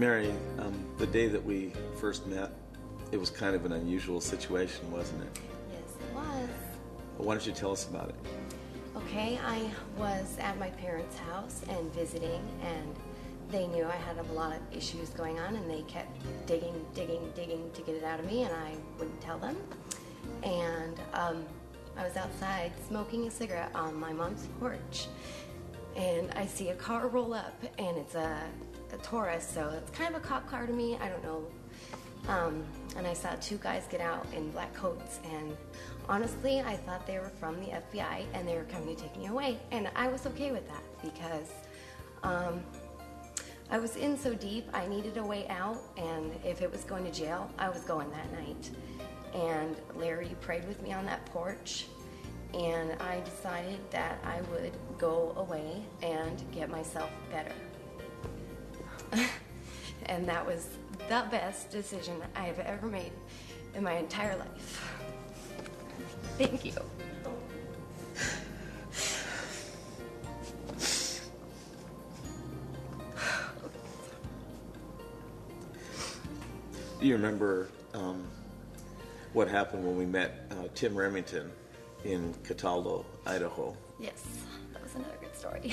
Mary, the day that we first met, it was kind of an unusual situation, wasn't it? Yes, it was. Well, why don't you tell us about it? Okay, I was at my parents' house and visiting, and they knew I had a lot of issues going on, and they kept digging to get it out of me, and I wouldn't tell them. And I was outside smoking a cigarette on my mom's porch, and I see a car roll up, and it's a Taurus, so it's kind of a cop car to me. I don't know. And I saw two guys get out in black coats, and honestly, I thought they were from the FBI, and they were coming to take me away. And I was okay with that because I was in so deep, I needed a way out, and if it was going to jail, I was going that night. And Larry prayed with me on that porch, and I decided that I would go away and get myself better. And that was the best decision I have ever made in my entire life. Thank you. Do you remember what happened when we met Tim Remington in Cataldo, Idaho? Yes, that was another good story.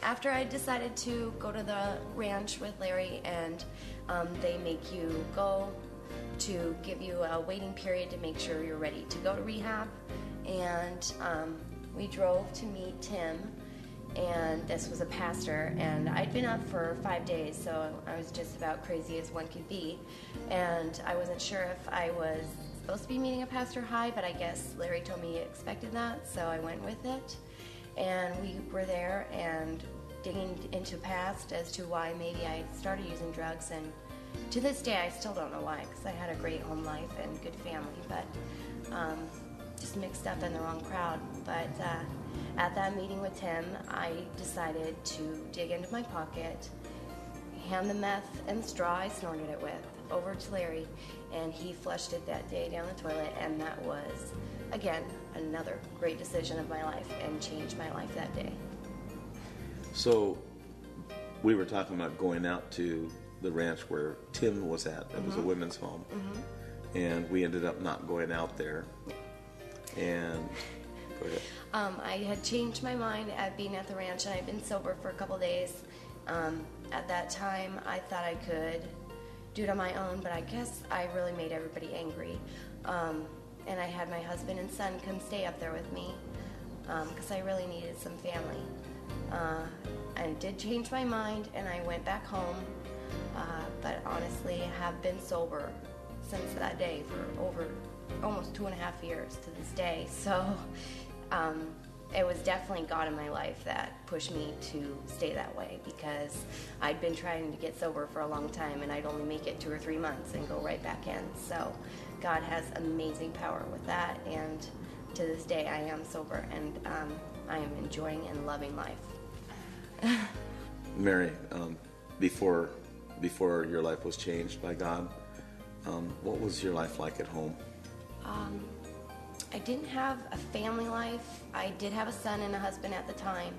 After I decided to go to the ranch with Larry, and they make you go to give you a waiting period to make sure you're ready to go to rehab, and we drove to meet Tim, and this was a pastor, and I'd been up for 5 days, so I was just about crazy as one could be, and I wasn't sure if I was supposed to be meeting a pastor high, but I guess Larry told me he expected that, so I went with it. And we were there and digging into past as to why maybe I started using drugs, and to this day I still don't know why, because I had a great home life and good family, but just mixed up in the wrong crowd. But at that meeting with Tim, I decided to dig into my pocket, hand the meth and the straw I snorted it with over to Larry, and he flushed it that day down the toilet, and that was, again, another great decision of my life and changed my life that day. So we were talking about going out to the ranch where Tim was at. It was a women's home. And we ended up not going out there. And go ahead. I had changed my mind at being at the ranch, and I'd been sober for a couple days. At that time, I thought I could do it on my own, but I guess I really made everybody angry. And I had my husband and son come stay up there with me because I really needed some family. I did change my mind, and I went back home, but honestly I have been sober since that day for over almost 2.5 years to this day. So it was definitely God in my life that pushed me to stay that way, because I'd been trying to get sober for a long time, and I'd only make it 2 or 3 months and go right back in. So God has amazing power with that, and to this day I am sober, and I am enjoying and loving life. Mary, before your life was changed by God, what was your life like at home? I didn't have a family life. I did have a son and a husband at the time,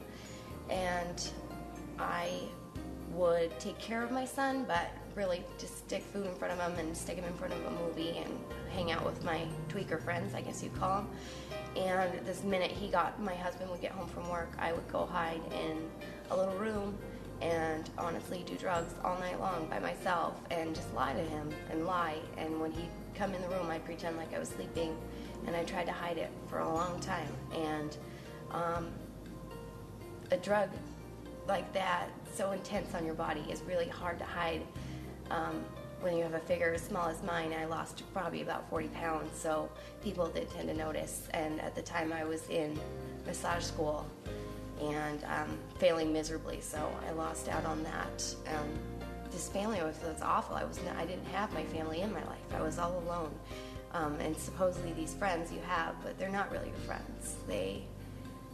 and I would take care of my son, but really just stick food in front of him and stick him in front of a movie and hang out with my tweaker friends, I guess you'd call them. And this minute my husband would get home from work, I would go hide in a little room and honestly do drugs all night long by myself and just lie to him and lie. And when he'd come in the room, I'd pretend like I was sleeping, and I tried to hide it for a long time. And a drug like that, so intense on your body, is really hard to hide. When you have a figure as small as mine, I lost probably about 40 pounds, so people did tend to notice. And at the time I was in massage school and failing miserably, so I lost out on that. This family was awful. I didn't have my family in my life. I was all alone. And supposedly these friends you have, but they're not really your friends.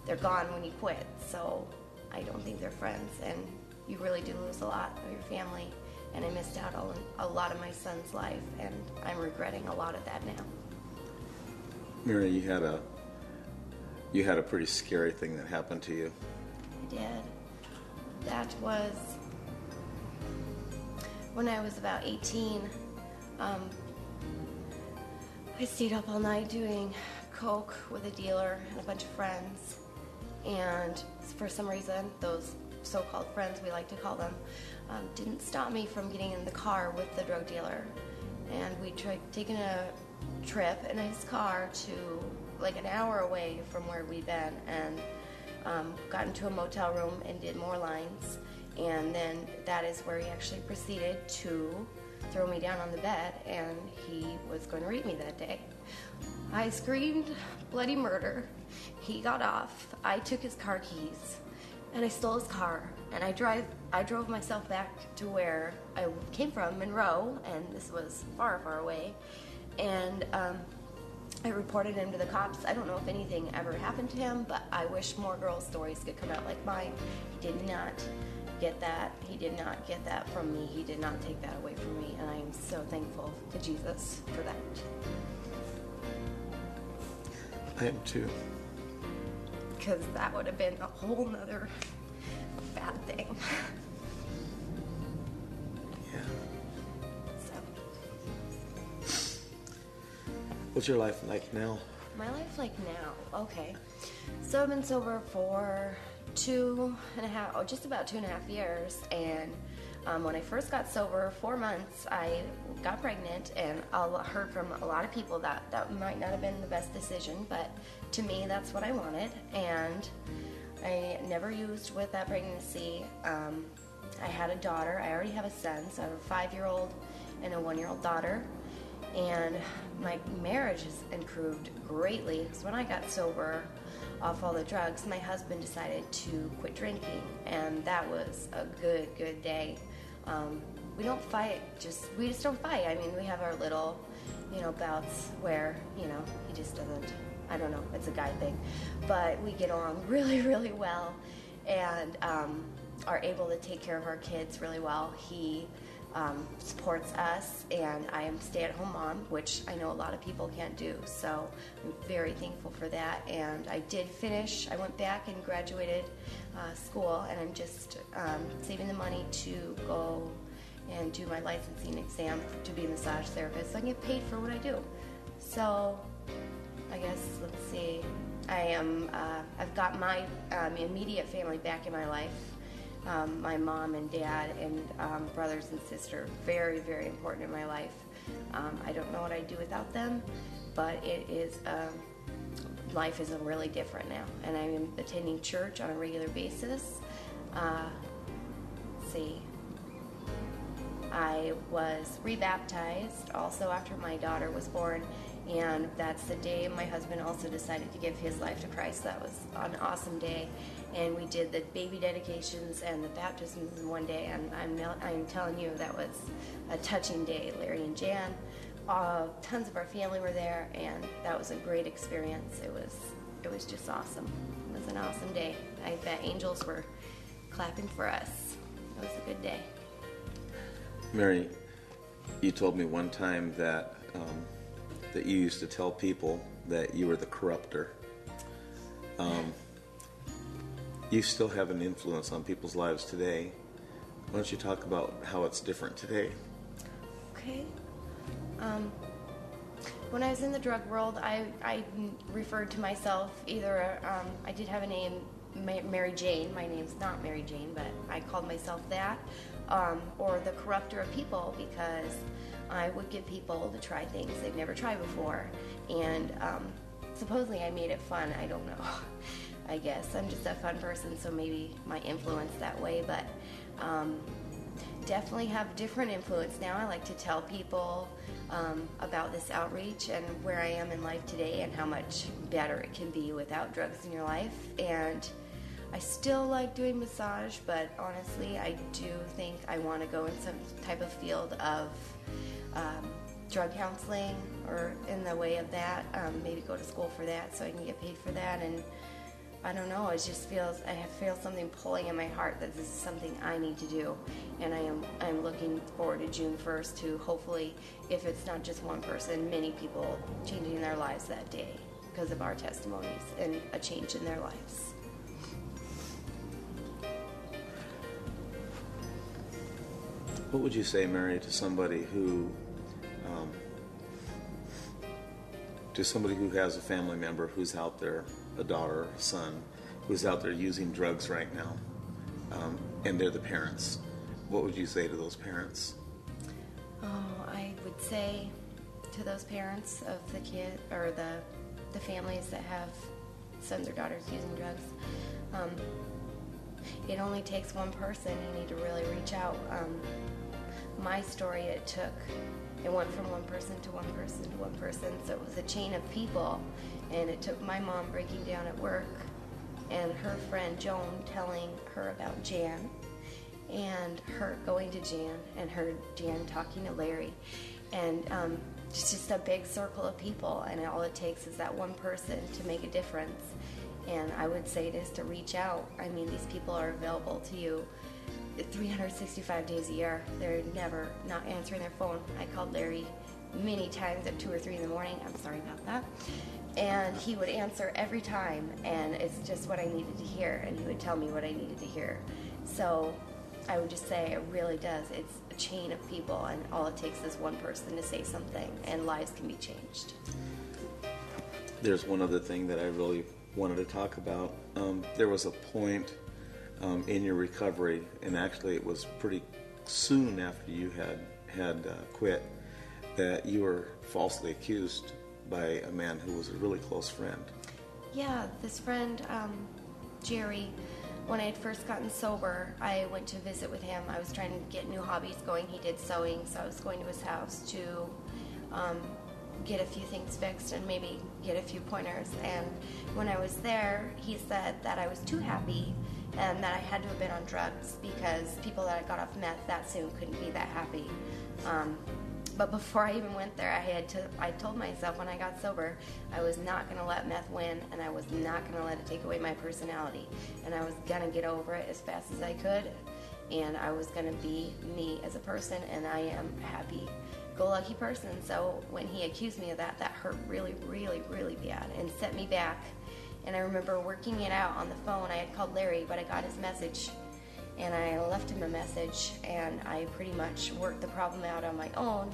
They're gone when you quit, so I don't think they're friends, and you really do lose a lot of your family. And I missed out on a lot of my son's life, and I'm regretting a lot of that now. Mary, you had a pretty scary thing that happened to you. I did. That was when I was about 18, I stayed up all night doing coke with a dealer and a bunch of friends. And for some reason, those so-called friends, we like to call them, didn't stop me from getting in the car with the drug dealer. And we tried taking a trip in his car to like an hour away from where we'd been, and got into a motel room and did more lines. And then that is where he actually proceeded to throw me down on the bed, and he was going to rape me that day. I screamed bloody murder. He got off. I took his car keys and I stole his car, and I drove myself back to where I came from, Monroe, and this was far, far away. And I reported him to the cops. I don't know if anything ever happened to him, but I wish more girls' stories could come out like mine. He did not get that. He did not get that from me. He did not take that away from me, and I am so thankful to Jesus for that. I am too. Because that would have been a whole nother bad thing. Yeah. So. What's your life like now? My life like now? Okay. So I've been sober for 2.5, just about 2.5 years, and when I first got sober, 4 months, I got pregnant, and I heard from a lot of people that might not have been the best decision, but to me, that's what I wanted, and I never used with that pregnancy. I had a daughter. I already have a son, so I have a 5-year-old and a 1-year-old daughter, and my marriage has improved greatly. So when I got sober off all the drugs, my husband decided to quit drinking, and that was a good day. We don't fight, we just don't fight. I mean, we have our little, bouts where, he just doesn't, I don't know, it's a guy thing. But we get along really, really well, and are able to take care of our kids really well. He supports us, and I am a stay-at-home mom, which I know a lot of people can't do, so I'm very thankful for that. And I did finish, I went back and graduated school, and I'm just saving the money to go and do my licensing exam to be a massage therapist so I can get paid for what I do. So I guess, let's see, I've got my immediate family back in my life. My mom and dad and brothers and sisters, very, very important in my life. I don't know what I'd do without them, but it is, life is really different now. And I am attending church on a regular basis. Let's see. I was rebaptized also after my daughter was born, and that's the day my husband also decided to give his life to Christ. That was an awesome day, and we did the baby dedications and the baptisms in one day, and I'm telling you, that was a touching day. Larry and Jan, tons of our family were there, and that was a great experience. It was just awesome. It was an awesome day. I bet angels were clapping for us. It was a good day. Mary, you told me one time that that you used to tell people that you were the corrupter. You still have an influence on people's lives today. Why don't you talk about how it's different today? Okay. When I was in the drug world, I referred to myself either, I did have a name, Mary Jane. My name's not Mary Jane, but I called myself that. Or the corrupter of people, because I would get people to try things they've never tried before. And supposedly I made it fun. I don't know. I guess I'm just a fun person, so maybe my influence that way. But definitely have different influence now. I like to tell people about this outreach and where I am in life today and how much better it can be without drugs in your life. And I still like doing massage, but honestly, I do think I want to go in some type of field of drug counseling, or in the way of that. Maybe go to school for that so I can get paid for that. And I don't know, it just feels, I feel something pulling in my heart that this is something I need to do. And I'm looking forward to June 1st to hopefully, if it's not just one person, many people changing their lives that day because of our testimonies and a change in their lives. What would you say, Mary, to somebody who has a family member who's out there, a daughter, a son, who's out there using drugs right now, and they're the parents? What would you say to those parents? I would say to those parents of the kid or the families that have sons or daughters using drugs, it only takes one person. You need to really reach out. My story, it went from one person to one person to one person, so it was a chain of people, and it took my mom breaking down at work and her friend Joan telling her about Jan, and her going to Jan, and Jan talking to Larry, and it's just a big circle of people, and all it takes is that one person to make a difference. And I would say it is to reach out. I mean, these people are available to you 365 days a year. They're never not answering their phone. I called Larry many times at 2 or 3 in the morning. I'm sorry about that. And he would answer every time, and it's just what I needed to hear, and he would tell me what I needed to hear. So I would just say it really does. It's a chain of people, and all it takes is one person to say something, and lives can be changed. There's one other thing that I really wanted to talk about. There was a point in your recovery, and actually it was pretty soon after you had quit, that you were falsely accused by a man who was a really close friend. Yeah, this friend, Jerry, when I had first gotten sober, I went to visit with him. I was trying to get new hobbies going. He did sewing, so I was going to his house to get a few things fixed and maybe get a few pointers. And when I was there, he said that I was too happy and that I had to have been on drugs because people that I got off meth that soon couldn't be that happy. But before I even went there, I told myself when I got sober, I was not going to let meth win, and I was not going to let it take away my personality. And I was going to get over it as fast as I could, and I was going to be me as a person, and I am a happy-go-lucky person. So when he accused me of that, that hurt really, really, really bad and set me back. And I remember working it out on the phone. I had called Larry, but I got his message. And I left him a message, and I pretty much worked the problem out on my own,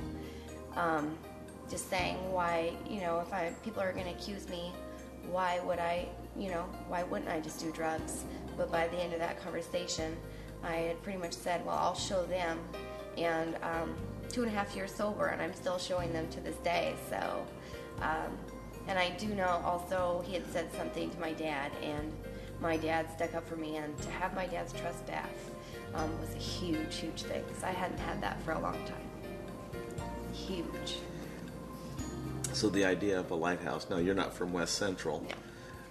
just saying why, if people are going to accuse me, why wouldn't I just do drugs? But by the end of that conversation, I had pretty much said, well, I'll show them, and 2.5 years sober, and I'm still showing them to this day. So, and I do know also he had said something to my dad, and my dad stuck up for me, and to have my dad's trust back was a huge, huge thing, because I hadn't had that for a long time. Huge. So the idea of a lighthouse, now you're not from West Central,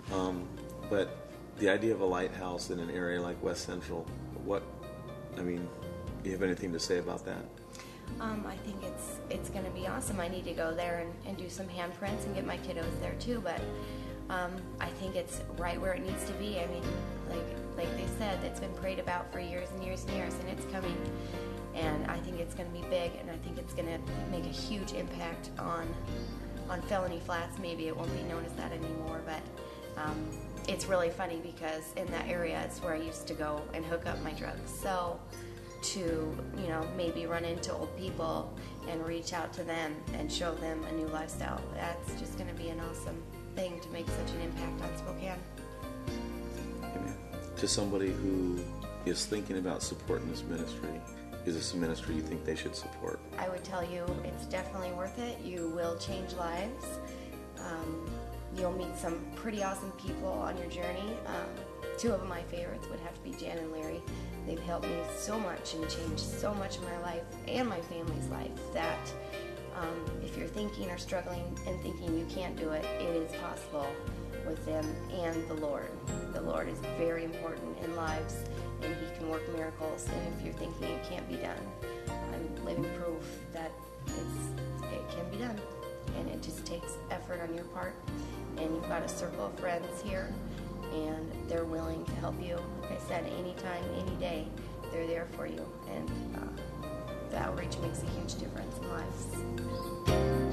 No. But the idea of a lighthouse in an area like West Central, you have anything to say about that? I think it's going to be awesome. I need to go there and do some handprints and get my kiddos there too, but I think it's right where it needs to be. I mean, like they said, it's been prayed about for years and years and years, and it's coming. And I think it's going to be big, and I think it's going to make a huge impact on Felony Flats. Maybe it won't be known as that anymore, but it's really funny because in that area it's where I used to go and hook up my drugs. So to, maybe run into old people and reach out to them and show them a new lifestyle, that's just going to be an awesome thing to make such an impact on Spokane. Amen. To somebody who is thinking about supporting this ministry, is this a ministry you think they should support? I would tell you it's definitely worth it. You will change lives. You'll meet some pretty awesome people on your journey. Two of my favorites would have to be Jan and Larry. They've helped me so much and changed so much in my life and my family's life that if you're thinking or struggling and thinking you can't do it, it is possible with them and the Lord. The Lord is very important in lives, and He can work miracles. And if you're thinking it can't be done, I'm living proof that it can be done. And it just takes effort on your part. And you've got a circle of friends here, and they're willing to help you. Like I said, anytime, any day, they're there for you. And the outreach makes a huge difference in lives.